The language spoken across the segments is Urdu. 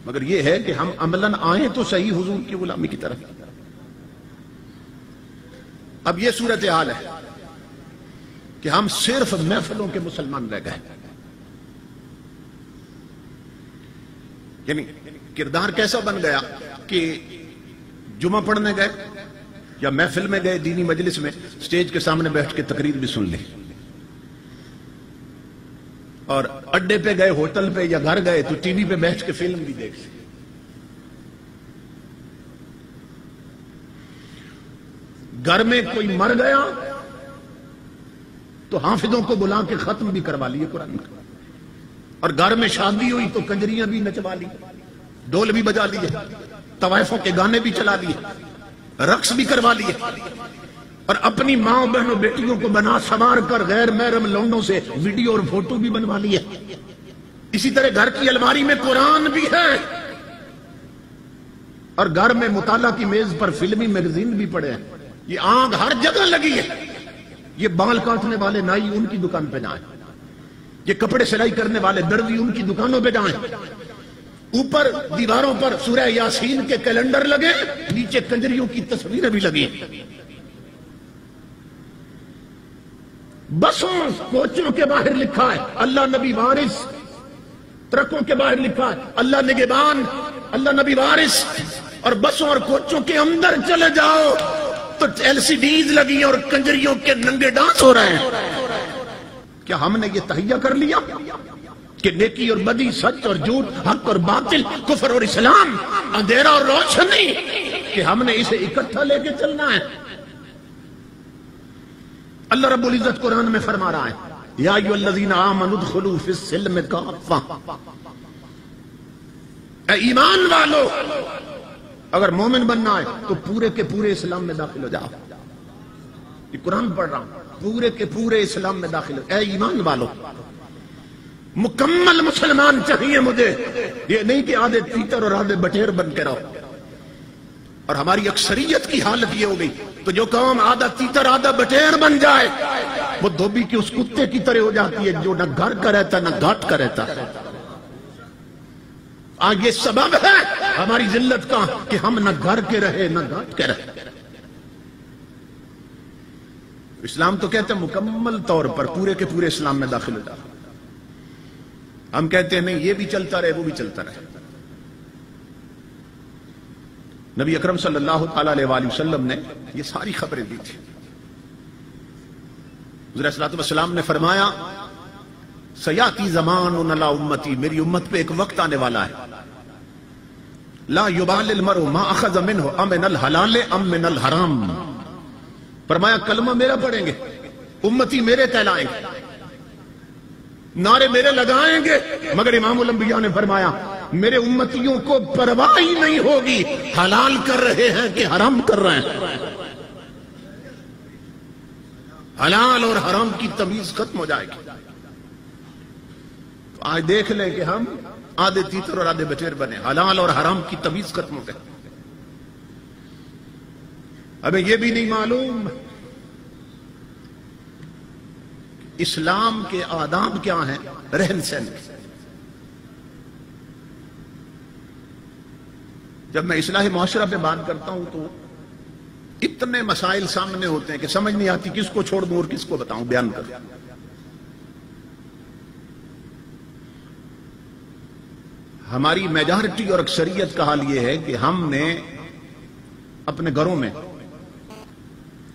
مگر یہ ہے کہ ہم عملاً آئیں تو صحیح حضور کی غلامی کی طرف. اب یہ صورتحال ہے کہ ہم صرف محفلوں کے مسلمان رہ گئے. یعنی کردار کیسا بن گیا کہ جمعہ پڑھنے گئے یا محفل میں گئے دینی مجلس میں, سٹیج کے سامنے بیٹھ کے تقریر بھی سن لی, اور اڈے پہ گئے, ہوٹل پہ یا گھر گئے تو ٹی وی پہ بیٹھ کے فلم بھی دیکھ لی. گھر میں کوئی مر گیا تو حافظوں کو بلا کے ختم بھی کروا لیے قرآن کا, اور گھر میں شادی ہوئی تو کنجریاں بھی نچوا لی, ڈول بھی بجا لیے, طوائفوں کے گانے بھی چلا لیے, رقص بھی کروا لیے, اور اپنی ماں بہنوں بیٹیوں کو بنا سوار کر غیر محرم لونڈوں سے ویڈیو اور فوٹو بھی بنوا لیے. اسی طرح گھر کی الماری میں قرآن بھی ہے, اور گھر میں مطالعہ کی میز پر فلمی میگزین بھی پڑے ہیں. یہ آگ ہر جگہ لگی ہے. یہ بال کاٹنے والے نائی ان کی دکان پہ جائیں, یہ کپڑے سلائی کرنے والے دردی ان کی دکانوں پہ جائیں. اوپر دیواروں پر سورہ یاسین کے کیلنڈر لگے, نیچے کنجریوں کی تصویریں بھی لگی. بسوں کوچوں کے باہر لکھا ہے اللہ نبی وارث, ٹرکوں کے باہر لکھا ہے اللہ نگہبان, اللہ نبی وارث. اور بسوں اور کوچوں کے اندر چلے جاؤ تو ایل سی ڈیز لگی ہیں اور کنجریوں کے ننگے ڈانس ہو رہے ہیں. کیا ہم نے یہ تہیہ کر لیا کہ نیکی اور بدی, سچ اور جھوٹ, حق اور باطل, کفر اور اسلام, اندھیرا اور روشنی, کہ ہم نے اسے اکٹھا لے کے چلنا ہے؟ اللہ رب العزت قرآن میں فرما رہا ہے یا ایھا الذین آمنوا ادخلوا فی السلم کافہ, اے ایمان والو اگر مومن بننا ہے تو پورے کے پورے اسلام میں داخل ہو جاؤ. یہ قرآن پڑھ رہا ہوں, پورے کے پورے اسلام میں داخل ہو. اے ایمان والو, مکمل مسلمان چاہیے مجھے, یہ نہیں کہ آدھے تیتر اور آدھے بٹیر بن کے رہو. اور ہماری اکثریت کی حالت یہ ہو گئی, تو جو قوم آدھا تیتر آدھا بٹیر بن جائے وہ دھوبی کی اس کتے کی طرح ہو جاتی ہے جو نہ گھر کا رہتا نہ گھاٹ کا رہتا. آج یہ سبب ہے ہماری ذلت کا کہ ہم نہ گھر کے رہے نہ گھاٹ کے رہے. اسلام تو کہتے ہیں مکمل طور پر پورے کے پورے اسلام میں داخل ہو جاؤ. ہم کہتے ہیں نہیں, یہ بھی چلتا رہے وہ بھی چلتا رہے. نبی اکرم صلی اللہ تعالی علیہ وآلہ وسلم نے یہ ساری خبریں دی تھی. حضور صلی اللہ علیہ وسلم نے فرمایا سیاتی زمان علی امتی, میری امت پہ ایک وقت آنے والا ہے, لا یبال المرء ما اخذ منہ ام من الحلال ام من الحرام. فرمایا کلمہ میرا پڑھیں گے, امتی میرے کہلائیں گے, نعرے میرے لگائیں گے, مگر امام الانبیاء نے فرمایا میرے امتیوں کو پرواہ ہی نہیں ہوگی حلال کر رہے ہیں کہ حرام کر رہے ہیں. حلال اور حرام کی تمیز ختم ہو جائے گی. آج دیکھ لیں کہ ہم آدھے تیتر اور آدھے بٹیر بنے, حلال اور حرام کی تمیز ختم ہو گئی. ہمیں یہ بھی نہیں معلوم اسلام کے آداب کیا ہیں, رہن سہن. جب میں اصلاح معاشرہ پہ بات کرتا ہوں تو اتنے مسائل سامنے ہوتے ہیں کہ سمجھ نہیں آتی کس کو چھوڑ دوں اور کس کو بتاؤں, بیان کروں. ہماری میجارٹی اور اکثریت کا حال یہ ہے کہ ہم نے اپنے گھروں میں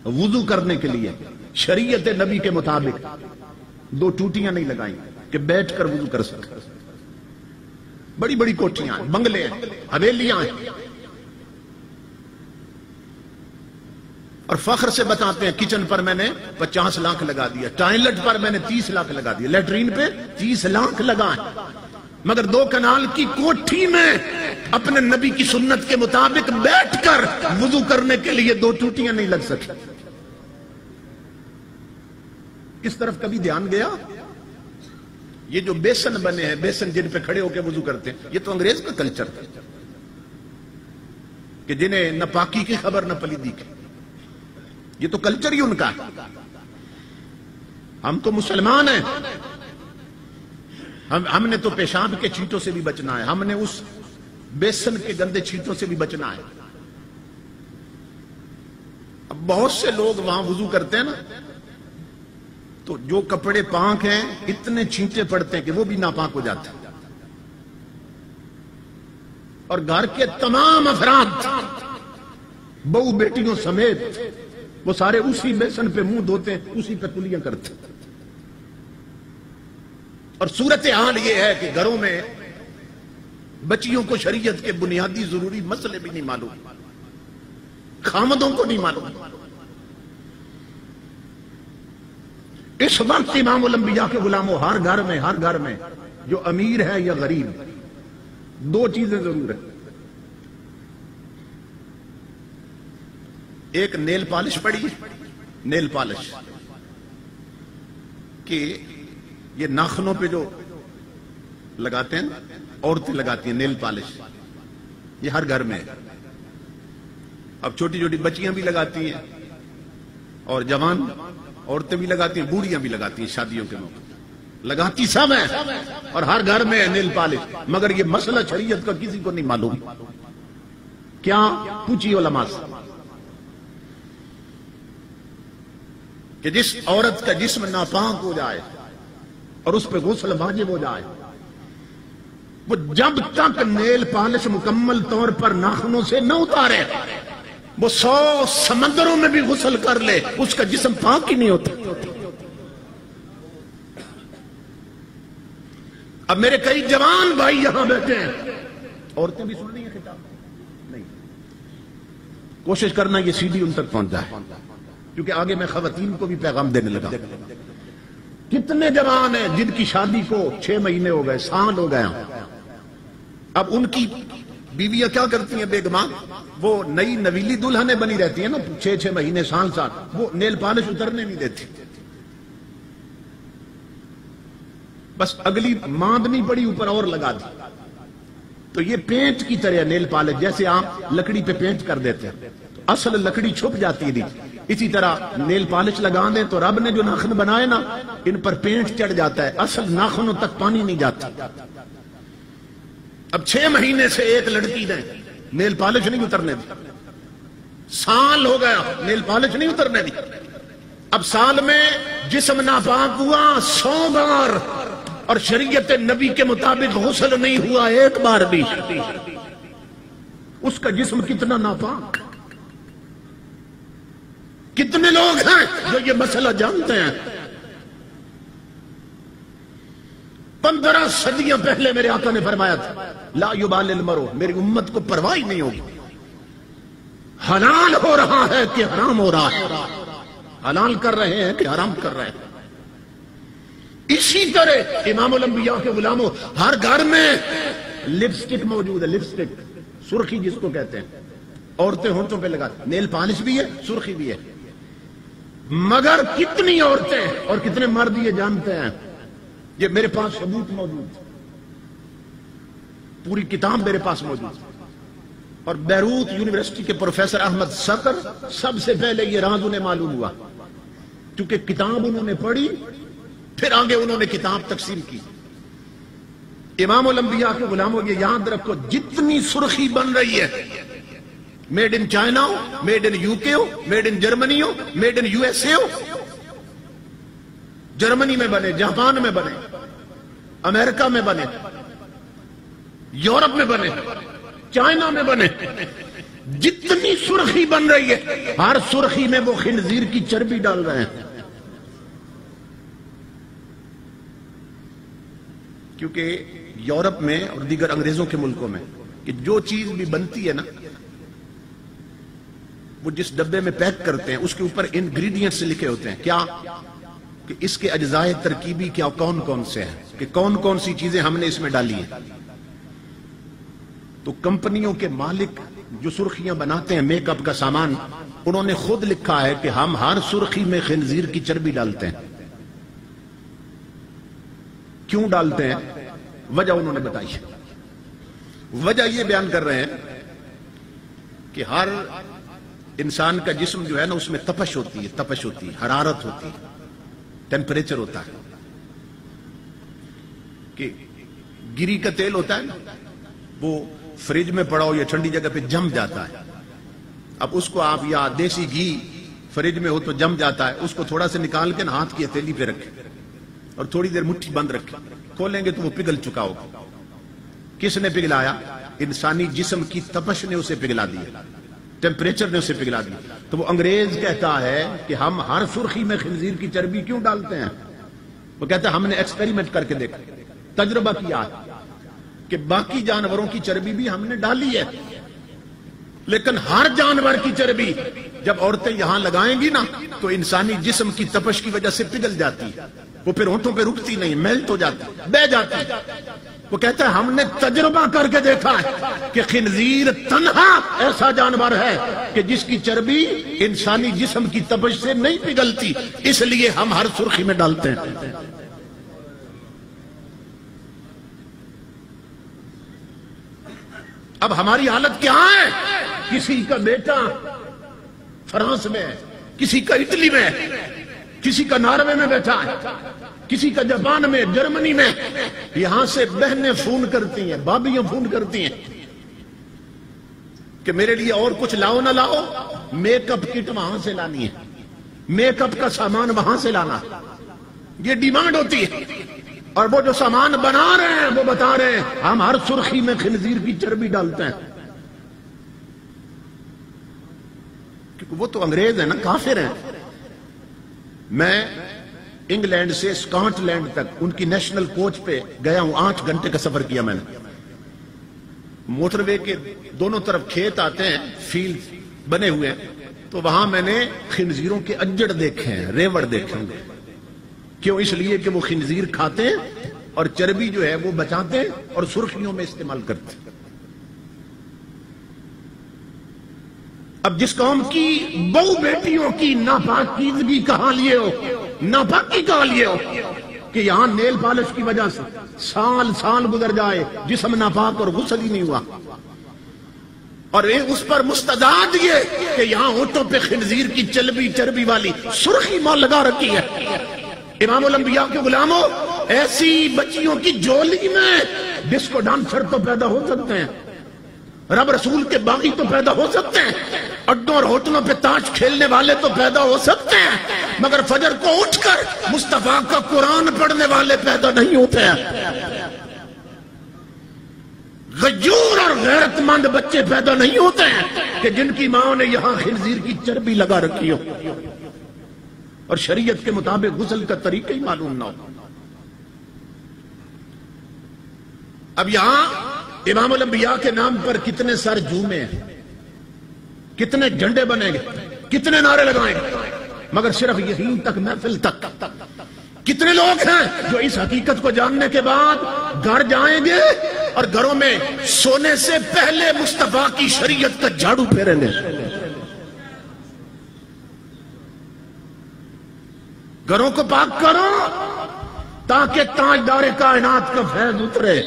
وضو کرنے کے لیے شریعت نبی کے مطابق 2 ٹوٹیاں نہیں لگائیں کہ بیٹھ کر وضو کر سکتے. بڑی بڑی کوٹھیاں ہیں, بنگلے ہیں, حویلیاں ہیں, اور فخر سے بتاتے ہیں کچن پر میں نے 50 لاکھ لگا دیا, ٹوائلٹ پر میں نے 30 لاکھ لگا دیا, لیٹرین پہ 30 لاکھ لگائیں, مگر 2 کنال کی کوٹھی میں اپنے نبی کی سنت کے مطابق بیٹھ کر وضو کرنے کے لیے 2 ٹوٹیاں نہیں لگ سکتی. اس طرف کبھی دھیان گیا؟ یہ جو بیسن بنے ہیں, بیسن جن پہ کھڑے ہو کے وضو کرتے ہیں, یہ تو انگریز کا کلچر تھا کہ جنہیں نہ پاکی کی خبر نہ پلیدی کی. یہ تو کلچر ہی ان کا ہے. ہم تو مسلمان ہیں, ہم نے تو پیشاب کے چیٹوں سے بھی بچنا ہے. ہم نے اس بیسن کے گندے چھینٹوں سے بھی بچنا ہے. اب بہت سے لوگ وہاں وضو کرتے ہیں نا، تو جو کپڑے پاک ہیں اتنے چھینٹے پڑتے ہیں کہ وہ بھی ناپاک ہو جاتے ہیں. اور گھر کے تمام افراد بہو بیٹیوں سمیت وہ سارے اسی بیسن پہ منہ دھوتے ہیں، اسی پہ کلیاں کرتے ہیں. اور صورتحال یہ ہے کہ گھروں میں بچیوں کو شریعت کے بنیادی ضروری مسئلے بھی نہیں معلوم، خامدوں کو نہیں معلوم. اس وقت امام الانبیاء کے غلاموں ہر گھر میں جو امیر ہے یا غریب، دو چیزیں ضرور ہیں. ایک نیل پالش پڑی ہے، نیل پالش کہ یہ ناخنوں پہ جو لگاتے ہیں عورتیں لگاتی ہیں نیل پالش، یہ ہر گھر میں ہے. اب چھوٹی چھوٹی بچیاں بھی لگاتی ہیں اور جوان عورتیں بھی لگاتی ہیں، بوڑھیاں بھی لگاتی ہیں، شادیوں کے موقع لگاتی سب ہیں اور ہر گھر میں ہے نیل پالش. مگر یہ مسئلہ شریعت کا کسی کو نہیں معلوم. کیا پوچھی علماء سے کہ جس عورت کا جسم ناپاک ہو جائے اور اس پہ غسل واجب ہو جائے، وہ جب تک نیل پالش مکمل طور پر ناخنوں سے نہ اتارے، وہ 100 سمندروں میں بھی غسل کر لے، اس کا جسم پاک ہی نہیں ہوتا. اب میرے کئی جوان بھائی یہاں بیٹھے ہیں، عورتیں بھی سن رہی ہیں خطاب؟ نہیں. کوشش کرنا یہ سیدھی ان تک پہنچ جائے، کیونکہ آگے میں خواتین کو بھی پیغام دینے لگا. کتنے جوان ہیں جن کی شادی کو 6 مہینے ہو گئے، سال ہو گئے. اب ان کی بیویاں کیا کرتی ہیں؟ بیگماں وہ نئی نویلی دلہنیں بنی رہتی ہیں نا، 6 مہینے سال وہ نیل پالش اترنے نہیں دیتی. بس اگلی ماندنی پڑی اوپر اور لگا دی. تو یہ پینٹ کی طرح نیل پالش، جیسے آپ لکڑی پہ پینٹ کر دیتے ہیں اصل لکڑی چھپ جاتی ہے، اسی طرح نیل پالش لگا دیں تو رب نے جو ناخن بنائے نا ان پر پینٹ چڑھ جاتا ہے، اصل ناخنوں تک پانی نہیں جاتا. اب 6 مہینے سے ایک لڑکی نے نیل پالش نہیں اترنے دی، سال ہو گیا نیل پالش نہیں اترنے دی. اب سال میں جسم ناپاک ہوا 100 بار اور شریعت نبی کے مطابق غسل نہیں ہوا ایک بار بھی. اس کا جسم کتنا ناپاک. کتنے لوگ ہیں جو یہ مسئلہ جانتے ہیں؟ 15 صدیاں پہلے میرے آقا نے فرمایا تھا لا یبال المرء، میری امت کو پرواہ نہیں ہوگی حلال ہو رہا ہے کہ حرام ہو رہا ہے، حلال کر رہے ہیں کہ حرام کر رہے ہیں. اسی طرح امام الانبیاء کے غلاموں ہر گھر میں لپسٹک موجود ہے، لپسٹک سرخی جس کو کہتے ہیں، عورتیں ہونٹوں پہ لگاتی، نیل پالش بھی ہے سرخی بھی ہے. مگر کتنی عورتیں اور کتنے مرد یہ جانتے ہیں؟ یہ میرے پاس ثبوت موجود، پوری کتاب میرے پاس موجود. اور بیروت یونیورسٹی کے پروفیسر احمد سکر سب سے پہلے یہ راز انہیں معلوم ہوا، کیونکہ کتاب انہوں نے پڑھی، پھر آگے انہوں نے کتاب تقسیم کی. امام الانبیاء کے غلاموں یہ یاد رکھو، جتنی سرخی بن رہی ہے، میڈ ان چائنا ہو، میڈ ان یو کے ہو، میڈ ان جرمنی ہو، made in U S A ہو، جرمنی میں بنے، جاپان میں بنے، امریکہ میں بنے، یورپ میں بنے، چائنا میں بنے، جتنی سرخی بن رہی ہے ہر سرخی میں وہ خنزیر کی چربی ڈال رہے ہیں. کیونکہ یورپ میں اور دیگر انگریزوں کے ملکوں میں کہ جو چیز بھی بنتی ہے نا، وہ جس ڈبے میں پیک کرتے ہیں اس کے اوپر انگریڈینٹس لکھے ہوتے ہیں. کیا؟ کہ اس کے اجزاء ترکیبی کیا کون کون سے ہیں، کہ کون کون سی چیزیں ہم نے اس میں ڈالی ہیں. تو کمپنیوں کے مالک جو سرخیاں بناتے ہیں میک اپ کا سامان، انہوں نے خود لکھا ہے کہ ہم ہر سرخی میں خنزیر کی چربی ڈالتے ہیں. کیوں ڈالتے ہیں؟ وجہ انہوں نے بتائی ہے. وجہ یہ بیان کر رہے ہیں کہ ہر انسان کا جسم جو ہے نا اس میں تپش ہوتی ہے، حرارت ہوتی ہے، ٹیمپریچر ہوتا ہے. کہ گری کا تیل ہوتا ہے نا، وہ فریج میں پڑا ہو یا ٹھنڈی جگہ پہ جم جاتا ہے. اب اس کو آپ یا دیسی گھی فریج میں ہو تو جم جاتا ہے، اس کو تھوڑا سے نکال کے ہاتھ کی ہتھیلی پہ رکھیں اور تھوڑی دیر مٹھی بند رکھیں، کھولیں گے تو وہ پگھل چکا ہوگا. کس نے پگھلایا؟ انسانی جسم کی تپش نے اسے پگھلا دیا، ٹیمپریچر نے اسے پگھلا دیا. تو وہ انگریز کہتا ہے کہ ہم ہر سرخی میں خنزیر کی چربی کیوں ڈالتے ہیں؟ وہ کہتا ہے ہم نے ایکسپیریمنٹ کر کے دیکھا، تجربہ کیا کہ باقی جانوروں کی چربی بھی ہم نے ڈالی ہے، لیکن ہر جانور کی چربی جب عورتیں یہاں لگائیں گی نا تو انسانی جسم کی تپش کی وجہ سے پگھل جاتی ہے، وہ پھر ہونٹوں پہ رکتی نہیں، میلٹ ہو جاتی، بہہ جاتی. وہ کہتا ہے ہم نے تجربہ کر کے دیکھا ہے کہ خنزیر تنہا ایسا جانور ہے کہ جس کی چربی انسانی جسم کی تپش سے نہیں پگھلتی، اس لیے ہم ہر سرخی میں ڈالتے ہیں. اب ہماری حالت کیا ہے؟ کسی کا بیٹا فرانس میں ہے، کسی کا اٹلی میں ہے، کسی کا ناروے میں بیٹھا ہے، کسی کا جاپان میں، جرمنی میں. یہاں سے بہنیں فون کرتی ہیں، بابیاں فون کرتی ہیں کہ میرے لیے اور کچھ لاؤ نہ لاؤ، میک اپ کٹ وہاں سے لانی ہے، میک اپ کا سامان وہاں سے لانا، یہ ڈیمانڈ ہوتی ہے. اور وہ جو سامان بنا رہے ہیں وہ بتا رہے ہیں ہم ہر سرخی میں خنزیر کی چربی ڈالتے ہیں. کیونکہ وہ تو انگریز ہیں نا، کافر ہیں. میں انگلینڈ سے اسکاٹ لینڈ تک ان کی نیشنل کوچ پہ گیا ہوں، 8 گھنٹے کا سفر کیا میں نے. موٹر وے کے دونوں طرف کھیت آتے ہیں، فیلڈ بنے ہوئے ہیں، تو وہاں میں نے خنزیروں کے اجڑ دیکھے ہیں، ریوڑ دیکھے ہوں گے. کیوں؟ اس لیے کہ وہ خنزیر کھاتے ہیں اور چربی جو ہے وہ بچاتے ہیں اور سرخیوں میں استعمال کرتے ہیں. اب جس قوم کی بہو بیٹیوں کی ناپاکیزگی کہاں لیے ہو، ناپاکی کہاں لیے ہو کہ یہاں نیل پالش کی وجہ سے سال گزر جائے، جسم ناپاک اور غسل ہی نہیں ہوا، اور اس پر مستداد یہ کہ یہاں ہونٹوں پہ خنزیر کی چربی والی سرخی ماں لگا رکھی ہے. امام الانبیاء کے غلاموں، ایسی بچیوں کی جولی میں ڈسکو ڈانسر تو پیدا ہو سکتے ہیں، رب رسول کے باغی تو پیدا ہو سکتے ہیں، اڈوں اور ہوٹلوں پہ تاش کھیلنے والے تو پیدا ہو سکتے ہیں، مگر فجر کو اٹھ کر مصطفیٰ کا قرآن پڑھنے والے پیدا نہیں ہوتے ہیں. غیور اور غیرت مند بچے پیدا نہیں ہوتے ہیں کہ جن کی ماں نے یہاں خنزیر کی چربی لگا رکھی ہو اور شریعت کے مطابق غسل کا طریقہ ہی معلوم نہ ہو. اب یہاں امام الانبیاء کے نام پر کتنے سر جھومے ہیں، کتنے جھنڈے بنے گے، کتنے نعرے لگائیں گے، مگر صرف یہی تک محفل تک کتنے لوگ ہیں جو اس حقیقت کو جاننے کے بعد گھر جائیں گے اور گھروں میں سونے سے پہلے مصطفیٰ کی شریعت کا جھاڑو پھیریں گے. گھروں کو پاک کرو تاکہ تاجدار کائنات کا فیض اترے.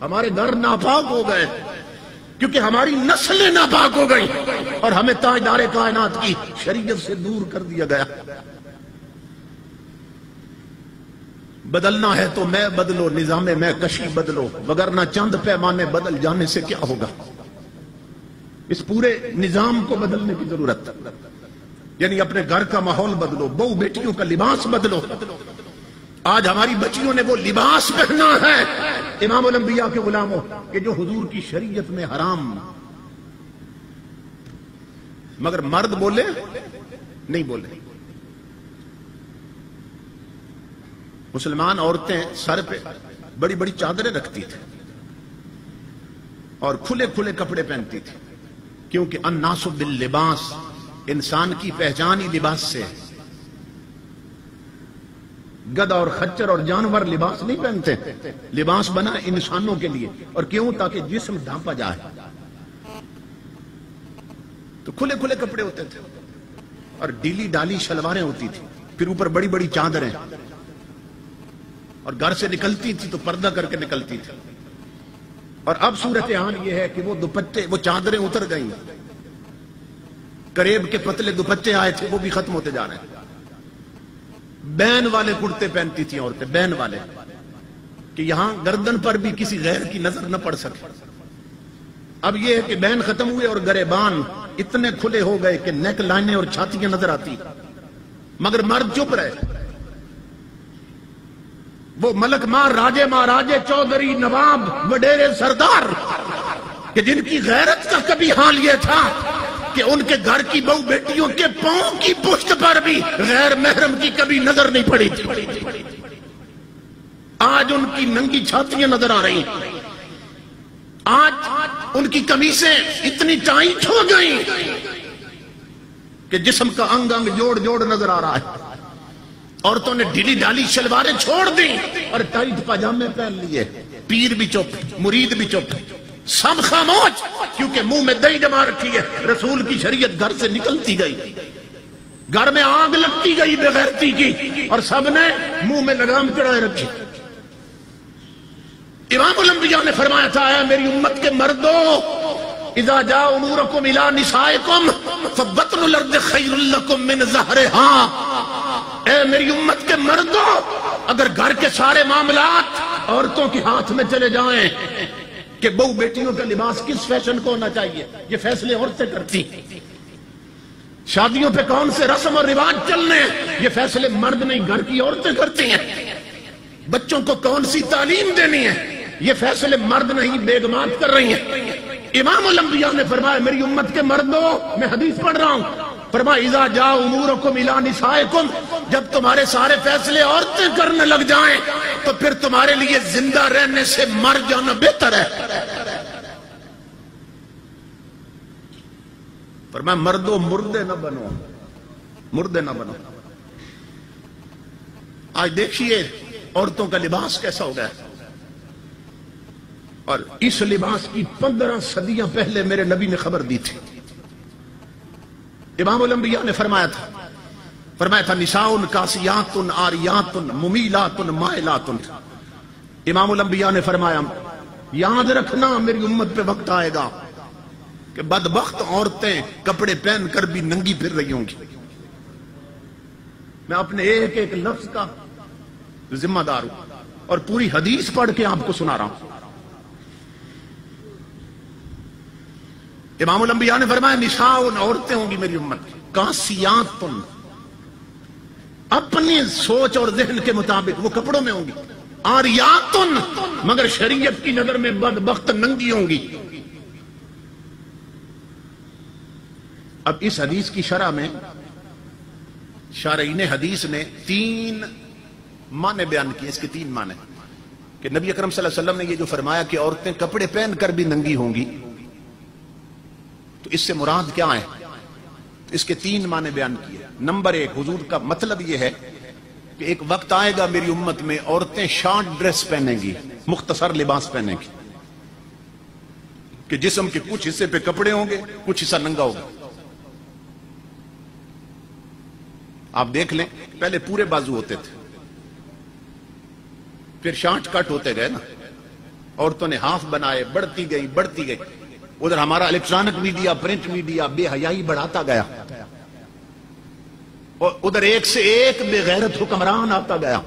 ہمارے گھر ناپاک ہو گئے کیونکہ ہماری نسلیں ناپاک ہو گئی اور ہمیں تاجدار کائنات کی شریعت سے دور کر دیا گیا. بدلنا ہے تو میں بدلو، نظام میں کشی بدلو، وگرنہ چند پیمانے بدل جانے سے کیا ہوگا. اس پورے نظام کو بدلنے کی ضرورت، یعنی اپنے گھر کا ماحول بدلو، بہو بیٹیوں کا لباس بدلو. آج ہماری بچیوں نے وہ لباس پہنا ہے امام الانبیاء کے غلاموں کہ جو حضور کی شریعت میں حرام، مگر مرد بولے نہیں بولے. مسلمان عورتیں سر پہ بڑی بڑی چادریں رکھتی تھی اور کھلے کھلے کپڑے پہنتی تھی، کیونکہ الناس باللباس، انسان کی پہچان ہی لباس سے ہے. گدھا اور خچر اور جانور لباس نہیں پہنتے، لباس بنا انسانوں کے لیے. اور کیوں؟ تاکہ جسم ڈھانپا جائے. تو کھلے کھلے کپڑے ہوتے تھے اور ڈیلی ڈالی شلواریں ہوتی تھی، پھر اوپر بڑی بڑی چادریں، اور گھر سے نکلتی تھی تو پردہ کر کے نکلتی تھی. اور اب صورتحال یہ ہے کہ وہ دوپٹے، وہ چادریں اتر گئیں، کریب کے پتلے دوپٹے آئے تھے وہ بھی ختم ہوتے جا رہے ہیں. بین والے کرتے پہنتی تھیں عورتیں، بین والے، کہ یہاں گردن پر بھی کسی غیر کی نظر نہ پڑ سکے. اب یہ ہے کہ بہن ختم ہوئے اور گریبان اتنے کھلے ہو گئے کہ نیک لائنیں اور چھاتیاں نظر آتی، مگر مرد چپ رہے۔ وہ ملک مار راجے مہاراجے چودھری نواب وڈیرے سردار کہ جن کی غیرت کا کبھی حال یہ تھا کہ ان کے گھر کی بہو بیٹیوں کے پاؤں کی پشت پر بھی غیر محرم کی کبھی نظر نہیں پڑی تھی، آج ان کی ننگی چھاتیاں نظر آ رہی ہیں، آج ان کی قمیصیں اتنی ٹائٹ ہو گئی کہ جسم کا انگ انگ جوڑ جوڑ نظر آ رہا ہے۔ عورتوں نے ڈھیلی ڈالی شلواریں چھوڑ دی اور ٹائٹ پاجامے پہن لیے، پیر بھی چپ، مرید بھی چپ، سب خاموش، کیونکہ منہ میں دہی جما رکھی ہے۔ رسول کی شریعت گھر سے نکلتی گئی، گھر میں آگ لگتی گئی بے غیرتی کی، اور سب نے منہ میں لگام چڑھائے رکھی۔ امام الانبیاء نے فرمایا تھا، اے میری امت کے مردوں، اذا جاء امورکم الى نسائکم فبطن الارض خیر لکم من ظہرہا۔ اے میری امت کے مردوں، اگر گھر کے سارے معاملات عورتوں کے ہاتھ میں چلے جائیں کہ بہو بیٹیوں کا لباس کس فیشن کو ہونا چاہیے، یہ فیصلے عورتیں کرتی، شادیوں پہ کون سے رسم اور رواج چلنے ہیں، یہ فیصلے مرد نہیں گھر کی عورتیں کرتی ہیں، بچوں کو کون سی تعلیم دینی ہے، یہ فیصلے مرد نہیں بیگمات کر رہی ہیں۔ امام الانبیاء نے فرمایا، میری امت کے مردوں، میں حدیث پڑھ رہا ہوں، فرمایا اذا جاء امورکم الی نسائکم، جب تمہارے سارے فیصلے عورتیں کرنے لگ جائیں تو پھر تمہارے لیے زندہ رہنے سے مر جانا بہتر ہے۔ فرمایا مردوں مردے نہ بنو، مردے نہ بنو۔ آج دیکھیے عورتوں کا لباس کیسا ہو گیا، اور اس لباس کی 15 صدیاں پہلے میرے نبی نے خبر دی تھی۔ امام الانبیاء نے فرمایا تھا نساء کاسیات عاریات ممیلات مائلات۔ امام الانبیاء نے فرمایا یاد رکھنا میری امت پہ وقت آئے گا کہ بدبخت عورتیں کپڑے پہن کر بھی ننگی پھر رہی ہوں گی۔ میں اپنے ایک ایک لفظ کا ذمہ دار ہوں اور پوری حدیث پڑھ کے آپ کو سنا رہا ہوں۔ امام الانبیاء نے فرمایا نساء عورتیں ہوں گی میری امت کی، کاسیات، اپنی سوچ اور ذہن کے مطابق وہ کپڑوں میں ہوں گی، عاریات، مگر شریعت کی نظر میں بدبخت ننگی ہوں گی۔ اب اس حدیث کی شرح میں شارحین حدیث نے 3 معنی بیان کیے، اس کے 3 معنی کہ نبی اکرم صلی اللہ علیہ وسلم نے یہ جو فرمایا کہ عورتیں کپڑے پہن کر بھی ننگی ہوں گی، تو اس سے مراد کیا ہے؟ اس کے 3 معنی بیان کیے۔ نمبر 1، حضور کا مطلب یہ ہے کہ ایک وقت آئے گا میری امت میں عورتیں شارٹ ڈریس پہنیں گی، مختصر لباس پہنیں گی، کہ جسم کے کچھ حصے پہ کپڑے ہوں گے، کچھ حصہ ننگا ہوگا۔ آپ دیکھ لیں پہلے پورے بازو ہوتے تھے، پھر شارٹ کٹ ہوتے گئے نا، عورتوں نے ہاف بنائے، بڑھتی گئی بڑھتی گئی، ادھر ہمارا الیکٹرانک میڈیا، پرنٹ میڈیا بے حیائی بڑھاتا گیا، اور ادھر ایک سے ایک بے غیرت حکمران آتا گیا،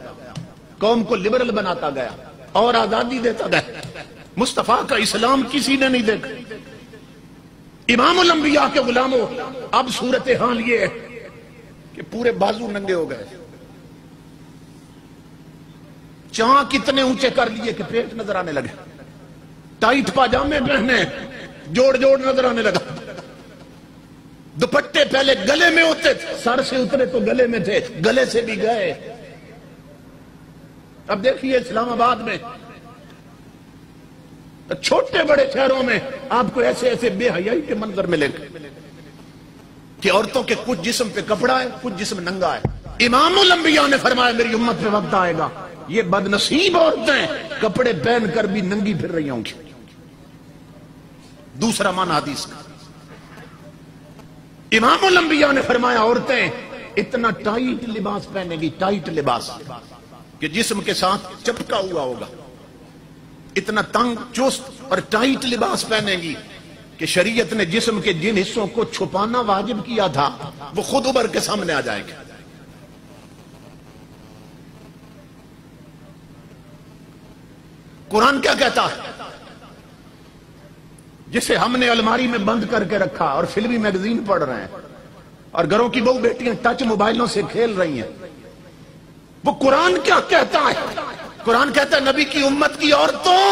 قوم کو لبرل بناتا گیا اور آزادی دیتا گیا۔ مصطفیٰ کا اسلام کسی نے نہیں دیکھا۔ امام الانبیاء کے غلاموں، اب صورتحال یہ ہے کہ پورے بازو ننگے ہو گئے، چاک کتنے اونچے کر لیے کہ پیٹ نظر آنے لگے، ٹائٹ پاجامے پہنے، جوڑ جوڑ نظر آنے لگا، دوپٹے پہلے گلے میں ہوتے تھے، سر سے اترے تو گلے میں تھے، گلے سے بھی گئے۔ اب دیکھیے اسلام آباد میں، چھوٹے بڑے شہروں میں آپ کو ایسے ایسے بے حیائی کے منظر ملیں گے کہ عورتوں کے کچھ جسم پہ کپڑا ہے، کچھ جسم ننگا ہے۔ امام الانبیاء نے فرمایا میری امت پہ وقت آئے گا یہ بدنصیب عورتیں کپڑے پہن کر بھی ننگی پھر رہی ہوں گی۔ دوسرا معنی حدیث کا، امام الانبیاء نے فرمایا عورتیں اتنا ٹائٹ لباس پہنے گی، ٹائٹ لباس کہ جسم کے ساتھ چپکا ہوا ہوگا، اتنا تنگ چست اور ٹائٹ لباس پہنے گی کہ شریعت نے جسم کے جن حصوں کو چھپانا واجب کیا تھا وہ خود ابھر کے سامنے آ جائیں گے۔ قرآن کیا کہتا ہے؟ جسے ہم نے الماری میں بند کر کے رکھا اور فلمی میگزین پڑھ رہے ہیں اور گھروں کی بہو بیٹیاں ٹچ موبائلوں سے کھیل رہی ہیں، وہ قرآن کیا کہتا ہے؟ قرآن کہتا ہے نبی کی امت کی عورتوں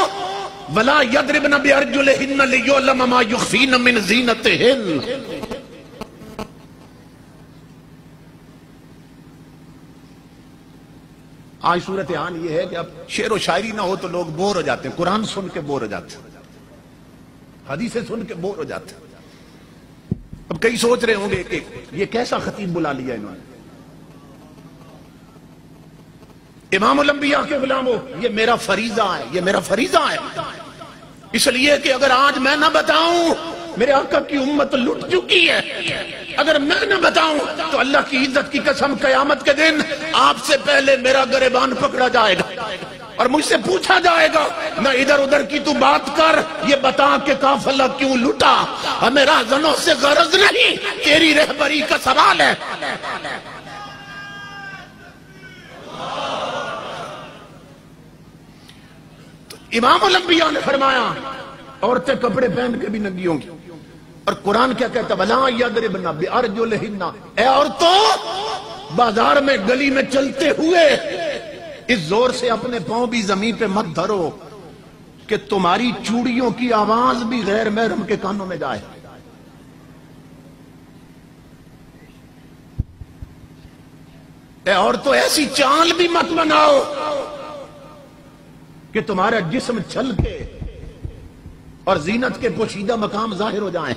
وَلَا يَضْرِبْنَ بِأَرْجُلِهِنَّ لِيُعْلَمَ مَا يُخْفِينَ مِنْ زِينَتِهِنَّ۔ آج صورتحال یہ ہے کہ اب شعر و شاعری نہ ہو تو لوگ بور ہو جاتے ہیں، قرآن سن کے بور ہو جاتے ہیں، حدیثیں سن کے بور ہو جاتے ہیں۔ اب کئی سوچ رہے ہوں گے کہ یہ کیسا خطیب بلا لیا انہوں نے۔ امام الانبیاء کے غلاموں، یہ میرا فریضہ ہے، یہ میرا فریضہ ہے، اس لیے کہ اگر آج میں نہ بتاؤں میرے آقا کی امت لٹ چکی ہے، اگر میں نہ بتاؤں تو اللہ کی عزت کی قسم قیامت کے دن آپ سے پہلے میرا گریبان پکڑا جائے گا اور مجھ سے پوچھا جائے گا نہ ادھر ادھر کی تو بات کر، یہ بتا کہ قافلہ کیوں لٹا، ہمیں راہزنوں سے غرض نہیں، تیری رہبری کا سوال ہے۔ امام الانبیاء نے فرمایا عورتیں کپڑے پہن کے بھی ننگی ہوں گی، اور قرآن کیا کہتا ہے وَلَا يَضْرِبْنَ بِأَرْجُلِهِنَّ، اے عورتوں بازار میں گلی میں چلتے ہوئے اس زور سے اپنے پاؤں بھی زمین پہ مت دھرو کہ تمہاری چوڑیوں کی آواز بھی غیر محرم کے کانوں میں جائے۔ اے عورتوں ایسی چال بھی مت بناؤ کہ تمہارا جسم چھل کے اور زینت کے پوشیدہ مقام ظاہر ہو جائیں۔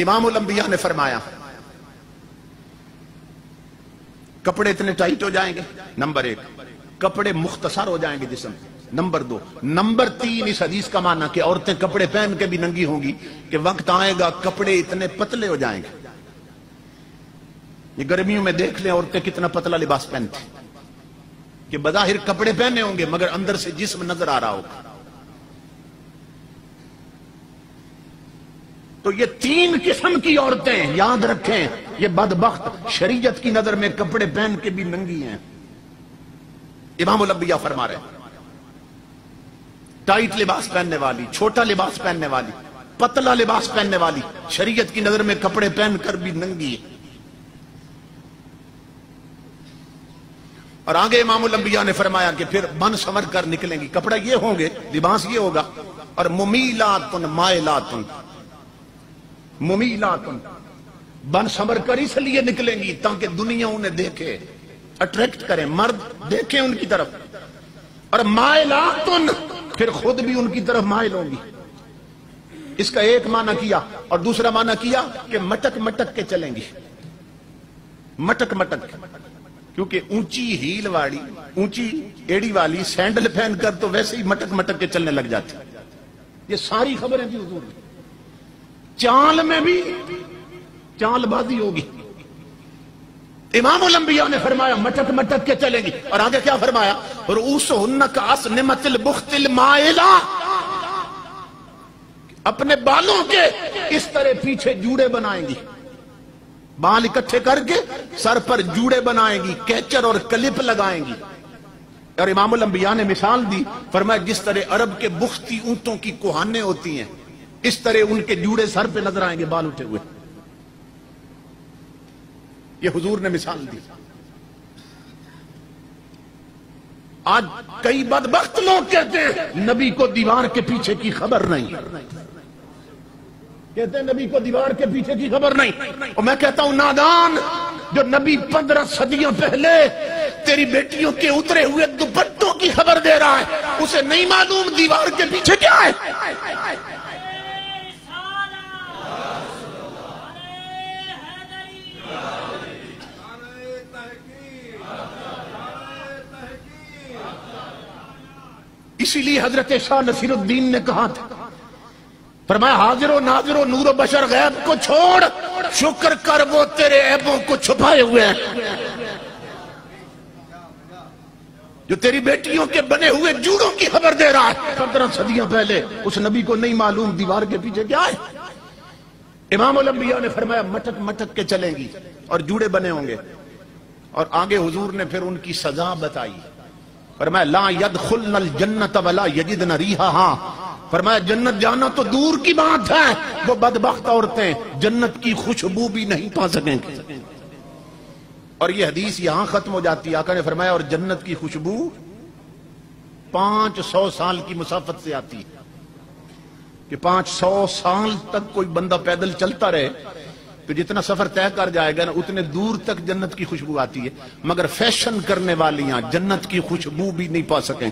امام الانبیاء نے فرمایا کپڑے اتنے ٹائٹ ہو جائیں گے، نمبر 1، کپڑے مختصر ہو جائیں گے جسم، نمبر 2، نمبر 3 اس حدیث کا معنی کہ عورتیں کپڑے پہن کے بھی ننگی ہوں گی کہ وقت آئے گا کپڑے اتنے پتلے ہو جائیں گے۔ یہ گرمیوں میں دیکھ لیں عورتیں کتنا پتلا لباس پہنتی کہ بظاہر کپڑے پہنے ہوں گے مگر اندر سے جسم نظر آ رہا ہوگا۔ تو یہ 3 قسم کی عورتیں یاد رکھیں، یہ بدبخت شریعت کی نظر میں کپڑے پہن کے بھی ننگی ہیں۔ امام الانبیاء فرما رہے ہیں ٹائٹ لباس پہننے والی، چھوٹا لباس پہننے والی، پتلا لباس پہننے والی شریعت کی نظر میں کپڑے پہن کر بھی ننگی ہے۔ اور آگے امام الانبیاء نے فرمایا کہ پھر بن سنور کر نکلیں گی، کپڑا یہ ہوں گے، لباس یہ ہوگا، اور ممیلاتن مائلاتن، ممیلاتن بن سنور کر اس لیے نکلیں گی تاکہ دنیا انہیں دیکھے، اٹریکٹ کریں، مرد دیکھیں ان کی طرف، اور مائلاتن پھر خود بھی ان کی طرف مائل ہوں گی۔ اس کا ایک معنی کیا، اور دوسرا معنی کیا کہ مٹک مٹک کے چلیں گی، مٹک مٹک، کیونکہ اونچی ہیل والی، اونچی ایڑی والی سینڈل پہن کر تو ویسے ہی مٹک مٹک کے چلنے لگ جاتی۔ یہ ساری خبریں تھی حضور کی، چال میں بھی چال بازی ہوگی۔ امام الانبیاء نے فرمایا مٹک مٹک کے چلیں گی، اور آگے کیا فرمایا رؤوسہن کأسنمۃ البخت المائلہ، اپنے بالوں کے اس طرح پیچھے جوڑے بنائیں گی، بال اکٹھے کر کے سر پر جوڑے بنائیں گی، کیچر اور کلپ لگائیں گی۔ اور امام الانبیاء نے مثال دی، فرمایا جس طرح عرب کے بختی اونٹوں کی کوہانیں ہوتی ہیں اس طرح ان کے جوڑے سر پہ نظر آئیں گے بال اٹھے ہوئے۔ یہ حضور نے مثال دی۔ آج کئی بدبخت لوگ کہتے ہیں نبی کو دیوار کے پیچھے کی خبر نہیں، کہتے ہیں نبی کو دیوار کے پیچھے کی خبر نہیں، اور میں کہتا ہوں نادان، جو نبی 15 صدیوں پہلے تیری بیٹیوں کے اترے ہوئے دوپٹوں کی خبر دے رہا ہے، اسے نہیں معلوم دیوار کے پیچھے کیا ہے۔ اسی لیے حضرت شاہ نصیر الدین نے کہا تھا، فرمایا حاضر و ناظر و نور و بشر غیب کو چھوڑ، شکر کر وہ تیرے عیبوں کو چھپائے ہوئے ہیں۔ جو تیری بیٹیوں کے بنے ہوئے جوڑوں کی خبر دے رہا ہے 15 صدیوں پہلے، اس نبی کو نہیں معلوم دیوار کے پیچھے کیا ہے۔ امام الانبیاء نے فرمایا مٹک مٹک کے چلیں گی اور جوڑے بنے ہوں گے، اور آگے حضور نے پھر ان کی سزا بتائی، فرمایا لا يدخلن الجنت ولا یجدن ریحہا، فرمایا جنت جانا تو دور کی بات ہے، وہ بدبخت عورتیں جنت کی خوشبو بھی نہیں پا سکیں گے۔ اور یہ حدیث یہاں ختم ہو جاتی ہے۔ آقا نے فرمایا اور جنت کی خوشبو 500 سال کی مسافت سے آتی ہے، کہ 500 سال تک کوئی بندہ پیدل چلتا رہے تو جتنا سفر طے کر جائے گا نا اتنے دور تک جنت کی خوشبو آتی ہے، مگر فیشن کرنے والیاں جنت کی خوشبو بھی نہیں پا سکیں۔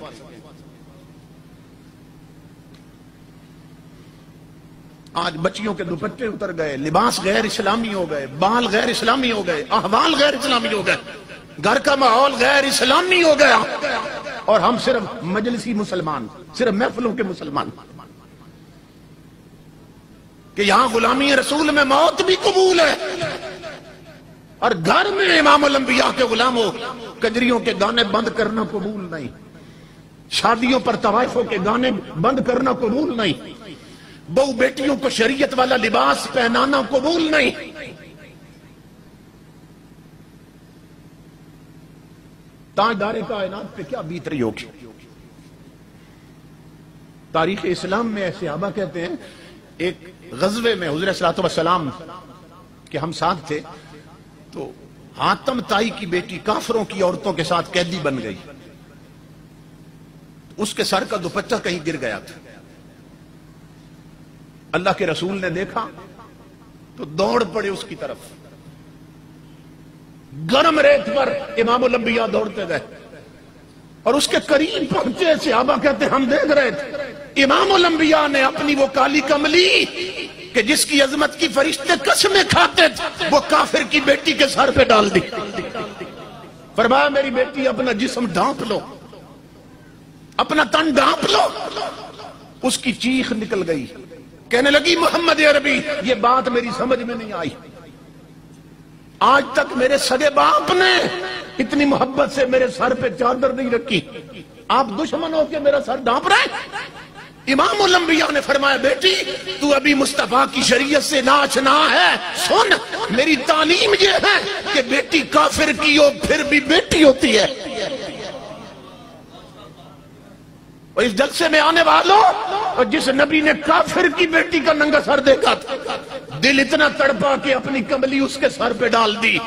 آج بچیوں کے دوپٹے اتر گئے، لباس غیر اسلامی ہو گئے، بال غیر اسلامی ہو گئے، احوال غیر اسلامی ہو گئے، گھر کا ماحول غیر اسلامی ہو گیا، اور ہم صرف مجلسی مسلمان، صرف محفلوں کے مسلمان، کہ یہاں غلامی رسول میں موت بھی قبول ہے، اور گھر میں امام الانبیاء کے غلاموں کجریوں کے گانے بند کرنا قبول نہیں، شادیوں پر طوائفوں کے گانے بند کرنا قبول نہیں، بہو بیٹیوں کو شریعت والا لباس پہنانا قبول نہیں۔ تاجدار کائنات پہ کیا بیت رہی ہوگی؟ تاریخ اسلام میں صحابہ کہتے ہیں ایک غزوے میں حضور صلی اللہ علیہ وسلم کے ہم ساتھ تھے تو حاتم تائی کی بیٹی کافروں کی عورتوں کے ساتھ قیدی بن گئی، اس کے سر کا دوپٹہ کہیں گر گیا تھا، اللہ کے رسول نے دیکھا تو دوڑ پڑے اس کی طرف، گرم ریت پر امام الانبیاء دوڑتے گئے اور اس کے قریب پہنچے، صحابہ کہتے ہم دیکھ رہے تھے امام الانبیاء نے اپنی وہ کالی کملی کہ جس کی عظمت کی فرشتے قسمیں کھاتے تھے وہ کافر کی بیٹی کے سر پہ ڈال دی، فرمایا میری بیٹی اپنا جسم ڈھانپ لو، اپنا تن ڈھانپ لو، اس کی چیخ نکل گئی، کہنے لگی محمد عربی یہ بات میری سمجھ میں نہیں آئی، آج تک میرے سگے باپ نے اتنی محبت سے میرے سر پہ چادر نہیں رکھی، آپ دشمن ہو کے میرا سر ڈھانپ رہے۔ امام الانبیاء نے فرمایا بیٹی تو ابھی مصطفیٰ کی شریعت سے ناچنا ہے، سن میری تعلیم یہ ہے کہ بیٹی کافر کی ہو پھر بھی بیٹی ہوتی ہے، اور اس جلسے میں آنے والوں اور جس نبی نے کافر کی بیٹی کا ننگا سر دیکھا تھا دل اتنا تڑپا کہ اپنی کملی اس کے سر پہ ڈال دی،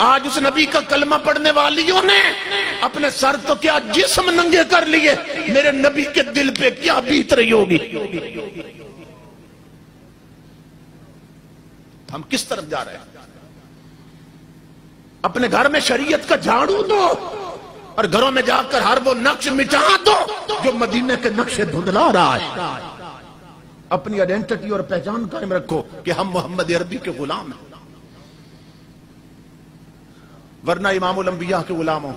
آج اس نبی کا کلمہ پڑھنے والیوں نے اپنے سر تو کیا جسم ننگے کر لیے، میرے نبی کے دل پہ کیا بیت رہی ہوگی۔ ہم کس طرف جا رہے ہیں؟ اپنے گھر میں شریعت کا جھاڑو دو اور گھروں میں جا کر ہر وہ نقش مٹا دو جو مدینے کے نقشے دھندلا رہا ہے، اپنی آئیڈینٹی اور پہچان قائم رکھو کہ ہم محمد عربی کے غلام ہیں، ورنہ امام الانبیاء کے غلاموں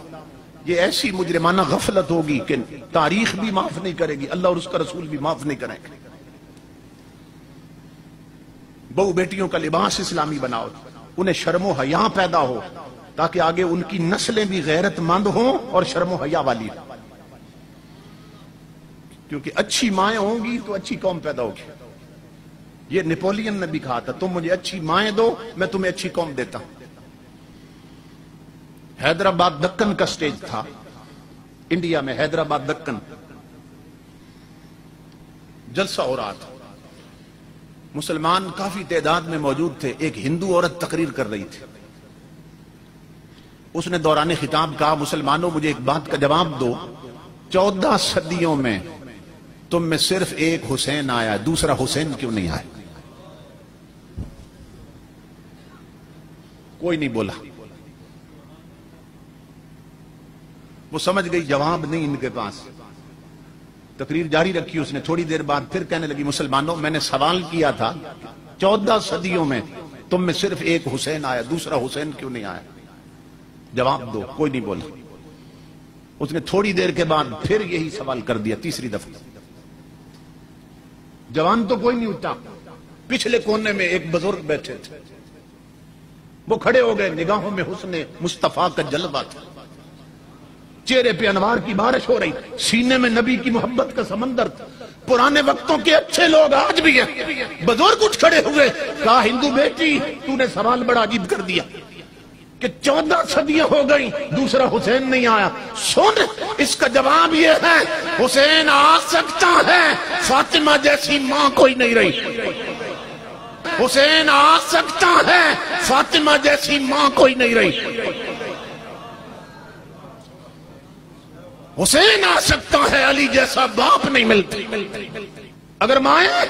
یہ ایسی مجرمانہ غفلت ہوگی کہ تاریخ بھی معاف نہیں کرے گی، اللہ اور اس کا رسول بھی معاف نہیں کریں گے۔ بہو بیٹیوں کا لباس اسلامی بناؤ، انہیں شرم و حیا پیدا ہو تاکہ آگے ان کی نسلیں بھی غیرت مند ہوں اور شرم و حیا والی ہوں، کیونکہ اچھی مائیں ہوں گی تو اچھی قوم پیدا ہوگی۔ یہ نیپولین نے بھی کہا تھا تم مجھے اچھی مائیں دو میں تمہیں اچھی قوم دیتا ہوں۔ حیدرآباد دکن کا سٹیج تھا انڈیا میں، حیدرآباد دکن جلسہ ہو رہا تھا، مسلمان کافی تعداد میں موجود تھے، ایک ہندو عورت تقریر کر رہی تھی، اس نے دوران خطاب کہا مسلمانوں مجھے ایک بات کا جواب دو، 14 صدیوں میں تم میں صرف ایک حسین آیا، دوسرا حسین کیوں نہیں آیا؟ کوئی نہیں بولا، وہ سمجھ گئی جواب نہیں ان کے پاس، تقریر جاری رکھی اس نے، تھوڑی دیر بعد پھر کہنے لگی مسلمانوں میں نے سوال کیا تھا 14 صدیوں میں تم میں صرف ایک حسین آیا، دوسرا حسین کیوں نہیں آیا؟ جواب دو، کوئی نہیں بولا۔ اس نے تھوڑی دیر کے بعد پھر یہی سوال کر دیا تیسری دفعہ، جوان تو کوئی نہیں اٹھا۔ پچھلے کونے میں ایک بزرگ بیٹھے تھے، وہ کھڑے ہو گئے، نگاہوں میں حسن مصطفیٰ کا جلوہ تھا، چہرے پہ انوار کی بارش ہو رہی، سینے میں نبی کی محبت کا سمندر تھا۔ پرانے وقتوں کے اچھے لوگ آج بھی ہیں، بزرگ اٹھ کھڑے ہوئے، کہا ہندو بیٹی تو نے سوال بڑا عجیب کر دیا، کہ 14 صدیاں ہو گئی دوسرا حسین نہیں آیا. سن اس کا جواب یہ ہے حسین آ سکتا ہے, فاطمہ جیسی ماں کوئی نہیں رہی. حسین آ سکتا ہے, فاطمہ جیسی ماں کوئی نہیں رہی. حسین آ سکتا ہے, علی جیسا باپ نہیں ملتا. اگر مائیں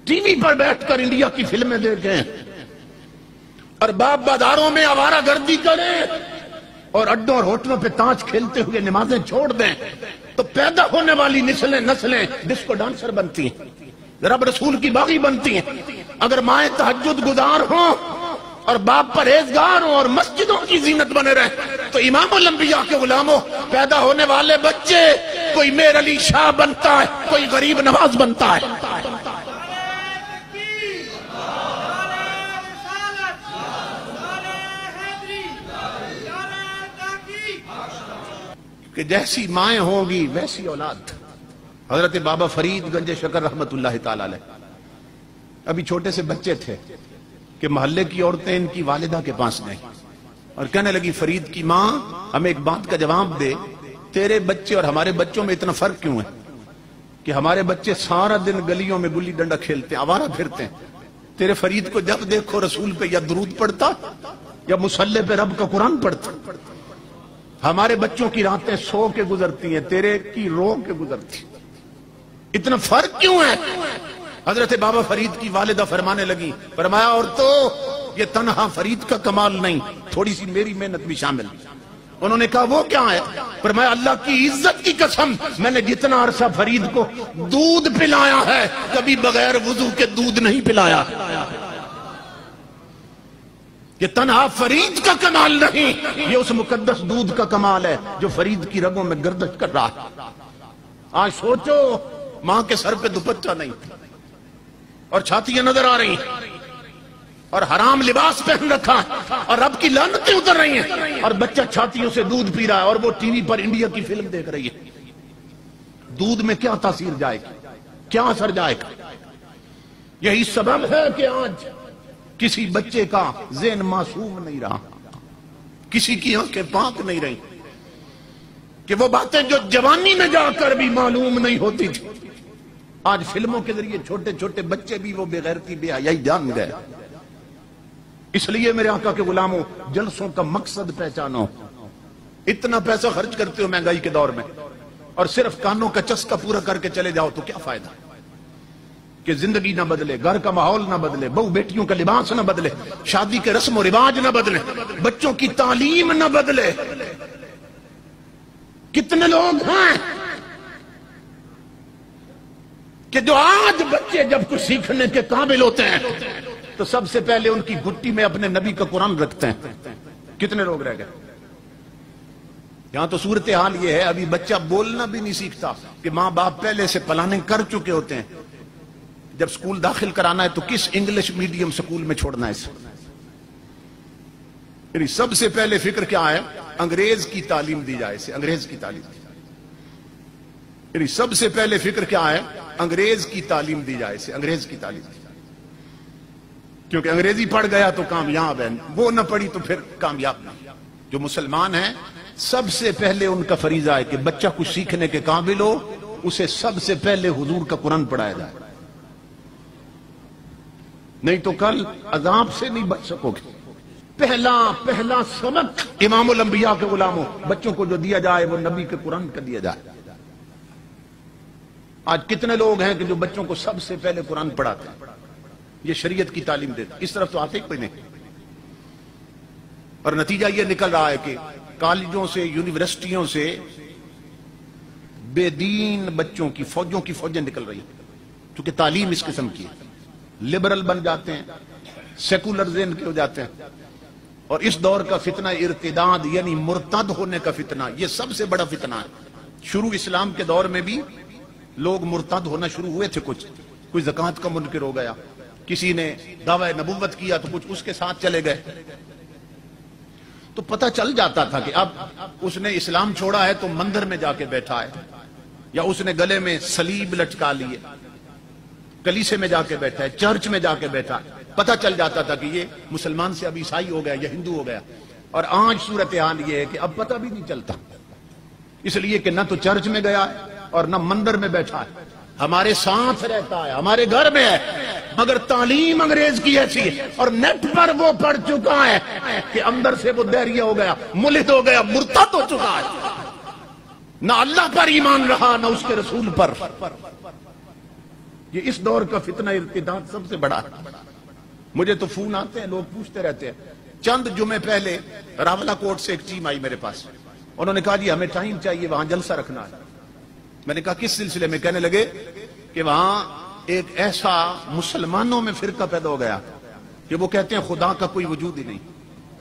ٹی وی پر بیٹھ کر انڈیا کی فلمیں دیکھیں اور باپ بازاروں میں آوارہ گردی کریں اور اڈوں اور ہوٹلوں پہ تاش کھیلتے ہوئے نمازیں چھوڑ دیں, تو پیدا ہونے والی نسلیں ڈسکو ڈانسر بنتی ہیں, رب رسول کی باغی بنتی ہیں. اگر مائیں تہجد گزار ہوں اور باپ پرہیزگار ہوں اور مسجدوں کی زینت بنے رہے, تو امام الانبیاء کے غلاموں پیدا ہونے والے بچے کوئی میر علی شاہ بنتا ہے, کوئی غریب نواز بنتا ہے. کہ جیسی مائیں ہوگی ویسی اولاد. حضرت بابا فرید گنج شکر رحمت اللہ تعالی علیہ ابھی چھوٹے سے بچے تھے کہ محلے کی عورتیں ان کی والدہ کے پاس گئیں اور کہنے لگی فرید کی ماں ہمیں ایک بات کا جواب دے, تیرے بچے اور ہمارے بچوں میں اتنا فرق کیوں ہے کہ ہمارے بچے سارا دن گلیوں میں گلی ڈنڈا کھیلتے ہیں, آوارہ پھرتے ہیں, تیرے فرید کو جب دیکھو رسول پہ یا درود پڑھتا یا مصلی پہ رب کا قرآن پڑھتا. ہمارے بچوں کی راتیں سو کے گزرتی ہیں, تیرے کی رو کے گزرتی. اتنا فرق کیوں ہے؟ حضرت بابا فرید کی والدہ فرمانے لگی, فرمایا اور تو یہ تنہا فرید کا کمال نہیں, تھوڑی سی میری محنت بھی شامل. انہوں نے کہا وہ کیا ہے؟ فرمایا اللہ کی عزت کی قسم میں نے جتنا عرصہ فرید کو دودھ پلایا ہے کبھی بغیر وضو کے دودھ نہیں پلایا. یہ تنہا فرید کا کمال نہیں, یہ اس مقدس دودھ کا کمال ہے جو فرید کی رگوں میں گردش کر رہا ہے. آج سوچو ماں کے سر پہ دوپٹہ نہیں اور چھاتیاں نظر آ رہی ہیں اور حرام لباس پہن رکھا ہے اور رب کی لعنتیں اتر رہی ہیں اور بچہ چھاتیوں سے دودھ پی رہا ہے اور وہ ٹی وی پر انڈیا کی فلم دیکھ رہی ہے. دودھ میں کیا تاثیر جائے گی, کیا اثر جائے گا؟ یہی سبب ہے کہ آج کسی بچے کا ذہن معصوم نہیں رہا, کسی کی آنکھیں پاک نہیں رہی, کہ وہ باتیں جو جوانی میں جا کر بھی معلوم نہیں ہوتی تھی آج فلموں کے ذریعے چھوٹے چھوٹے بچے بھی وہ بے غیرتی بے حیائی جان گئے. اس لیے میرے آقا کے غلاموں جلسوں کا مقصد پہچانو. اتنا پیسہ خرچ کرتے ہو مہنگائی کے دور میں اور صرف کانوں کا چسکا پورا کر کے چلے جاؤ تو کیا فائدہ کہ زندگی نہ بدلے, گھر کا ماحول نہ بدلے, بہو بیٹیوں کا لباس نہ بدلے, شادی کے رسم و رواج نہ بدلے, بچوں کی تعلیم نہ بدلے. کتنے لوگ ہیں کہ جو آج بچے جب کچھ سیکھنے کے قابل ہوتے ہیں تو سب سے پہلے ان کی گھٹی میں اپنے نبی کا قرآن رکھتے ہیں. کتنے لوگ رہ گئے؟ یہاں تو صورتحال یہ ہے ابھی بچہ بولنا بھی نہیں سیکھتا کہ ماں باپ پہلے سے پلاننگ کر چکے ہوتے ہیں جب سکول داخل کرانا ہے تو کس انگلش میڈیم سکول میں چھوڑنا ہے اسے. یعنی سب سے پہلے فکر کیا ہے؟ انگریز کی تعلیم دی جائے اسے, انگریز کی تعلیم. یعنی سب سے پہلے فکر کیا ہے؟ انگریز کی تعلیم دی جائے اسے, انگریز کی تعلیم. کیونکہ انگریزی پڑھ گیا تو کامیاب ہے, وہ نہ پڑھی تو پھر کامیاب نہیں. جو مسلمان ہیں سب سے پہلے ان کا فریضہ ہے کہ بچہ کچھ سیکھنے کے قابل ہو اسے سب سے پہلے حضور کا قرآن پڑھایا جائے, نہیں تو کل عذاب سے نہیں بچ سکو گے. پہلا سبق امام الانبیاء کے غلاموں بچوں کو جو دیا جائے وہ نبی کے قرآن کا دیا جائے. آج کتنے لوگ ہیں کہ جو بچوں کو سب سے پہلے قرآن پڑھاتے ہیں, یہ شریعت کی تعلیم دیتے, اس طرف تو آتے کوئی نہیں. اور نتیجہ یہ نکل رہا ہے کہ کالجوں سے یونیورسٹیوں سے بے دین بچوں کی فوجوں کی فوجیں نکل رہی ہیں کیونکہ تعلیم اس قسم کی ہے. لبرل بن جاتے ہیں, سیکولر ذہن کے ہو جاتے ہیں. اور اس دور کا فتنہ ارتداد یعنی مرتد ہونے کا فتنہ, یہ سب سے بڑا فتنہ ہے. شروع اسلام کے دور میں بھی لوگ مرتد ہونا شروع ہوئے تھے, کوئی زکوٰۃ کا منکر ہو گیا, کسی نے دعوی نبوت کیا تو کچھ اس کے ساتھ چلے گئے. تو پتہ چل جاتا تھا کہ اب اس نے اسلام چھوڑا ہے تو مندر میں جا کے بیٹھا ہے, یا اس نے گلے میں صلیب لٹکا لیے, کلیسے میں جا کے بیٹھا ہے, چرچ میں جا کے بیٹھا ہے. پتہ چل جاتا تھا کہ یہ مسلمان سے اب عیسائی ہو گیا یا ہندو ہو گیا. اور آج صورتحال یہ ہے کہ اب پتہ بھی نہیں چلتا، اس لیے کہ نہ تو چرچ میں گیا ہے اور نہ مندر میں بیٹھا ہے، ہمارے ساتھ رہتا ہے، ہمارے گھر میں ہے، مگر تعلیم انگریز کی ایسی ہے اور نیٹ پر وہ پڑھ چکا ہے کہ اندر سے وہ دہریہ ہو گیا، ملحد ہو گیا، مرتد ہو چکا ہے، نہ اللہ پر ایمان رہا نہ اس کے رسول پر. یہ اس دور کا فتنہ ارتداد سب سے بڑا ہے. مجھے تو فون آتے ہیں، لوگ پوچھتے رہتے ہیں. چند جمعے پہلے راولہ کوٹ سے ایک ٹیم آئی میرے پاس، انہوں نے کہا جی ہمیں ٹائم چاہیے، وہاں جلسہ رکھنا ہے. میں نے کہا کس سلسلے میں؟ کہنے لگے کہ وہاں ایک ایسا مسلمانوں میں فرقہ پیدا ہو گیا کہ وہ کہتے ہیں خدا کا کوئی وجود ہی نہیں.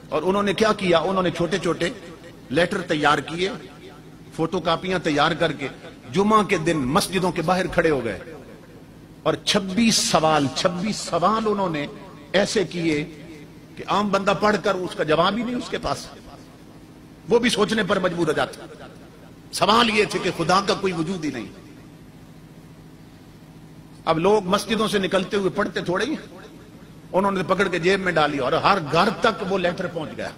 اور انہوں نے کیا کیا، انہوں نے چھوٹے چھوٹے لیٹر تیار کیے، فوٹو کاپیاں تیار کر کے جمعہ کے دن مسجدوں کے باہر کھڑے ہو گئے اور 26 سوال انہوں نے ایسے کیے کہ عام بندہ پڑھ کر اس کا جواب ہی نہیں اس کے پاس، وہ بھی سوچنے پر مجبور ہو جاتا. سوال یہ تھے کہ خدا کا کوئی وجود ہی نہیں. اب لوگ مسجدوں سے نکلتے ہوئے پڑھتے تھوڑے ہی، انہوں نے پکڑ کے جیب میں ڈالی اور ہر گھر تک وہ لیٹر پہنچ گیا.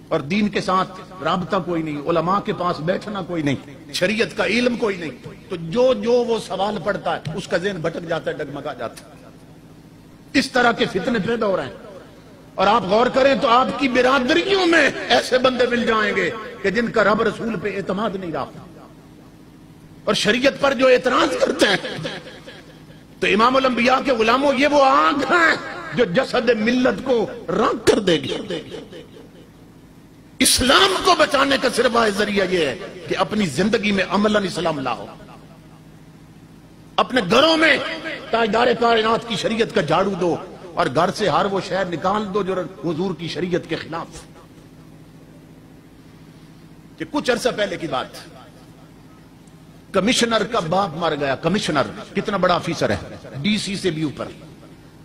اور دین کے ساتھ رابطہ کوئی نہیں، علماء کے پاس بیٹھنا کوئی نہیں، شریعت کا علم کوئی نہیں، تو جو وہ سوال پڑھتا ہے اس کا ذہن بھٹک جاتا ہے، ڈگمگا جاتا ہے. اس طرح کے فتنے پیدا ہو رہے ہیں. اور آپ غور کریں تو آپ کی برادریوں میں ایسے بندے مل جائیں گے کہ جن کا رب رسول پہ اعتماد نہیں رہا اور شریعت پر جو اعتراض کرتے ہیں. تو امام الانبیاء کے غلاموں، یہ وہ آنکھ ہیں جو جسد ملت کو رنگ کر دے گی. اسلام کو بچانے کا صرف ذریعہ یہ ہے کہ اپنی زندگی میں عملاً اسلام لاؤ، اپنے گھروں میں تاجدار کائنات کی شریعت کا جھاڑو دو اور گھر سے ہر وہ شہر نکال دو جو حضور کی شریعت کے خلاف. کہ کچھ عرصہ پہلے کی بات، کمشنر کا باپ مر گیا. کمشنر کتنا بڑا آفیسر ہے، ڈی سی سے بھی اوپر،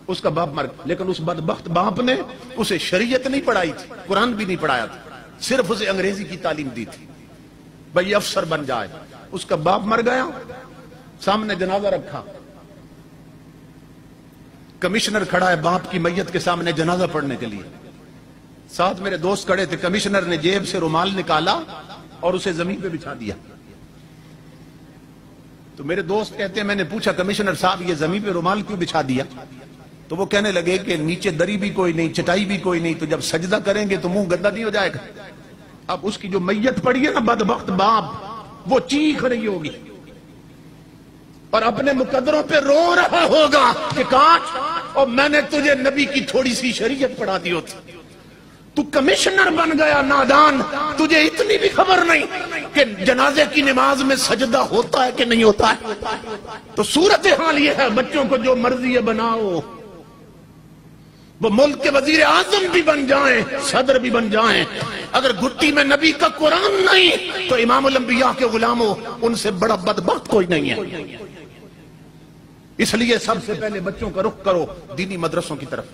اس کا باپ مر گیا. لیکن اس بدبخت باپ نے اسے شریعت نہیں پڑھائی تھی، قرآن بھی نہیں پڑھایا تھا، صرف اسے انگریزی کی تعلیم دی تھی بھائی افسر بن جائے. اس کا باپ مر گیا، سامنے جنازہ رکھا، کمشنر کھڑا ہے باپ کی میت کے سامنے جنازہ پڑھنے کے لیے. ساتھ میرے دوست کھڑے تھے. کمشنر نے جیب سے رومال نکالا اور اسے زمین پہ بچھا دیا. تو میرے دوست کہتے ہیں میں نے پوچھا کمشنر صاحب یہ زمین پہ رومال کیوں بچھا دیا؟ تو وہ کہنے لگے کہ نیچے دری بھی کوئی نہیں، چٹائی بھی کوئی نہیں، تو جب سجدہ کریں گے تو منہ گندا نہیں ہو جائے گا. اب اس کی جو میت پڑی ہے نا بدبخت باپ، وہ چیخ رہی ہوگی اور اپنے مقدروں پہ رو رہا ہوگا کہ کاش اور میں نے تجھے نبی کی تھوڑی سی شریعت پڑھا دی ہوتی. تو کمشنر بن گیا نادان، تجھے اتنی بھی خبر نہیں کہ جنازے کی نماز میں سجدہ ہوتا ہے کہ نہیں ہوتا ہے. تو صورتحال یہ ہے بچوں کو جو مرضی ہے بناؤ، وہ ملک کے وزیر اعظم بھی بن جائیں، صدر بھی بن جائیں، اگر گھٹی میں نبی کا قرآن نہیں تو امام الانبیاء کے غلاموں ان سے بڑا بدبخت کوئی نہیں ہے. اس لیے سب سے پہلے بچوں کا رخ کرو دینی مدرسوں کی طرف.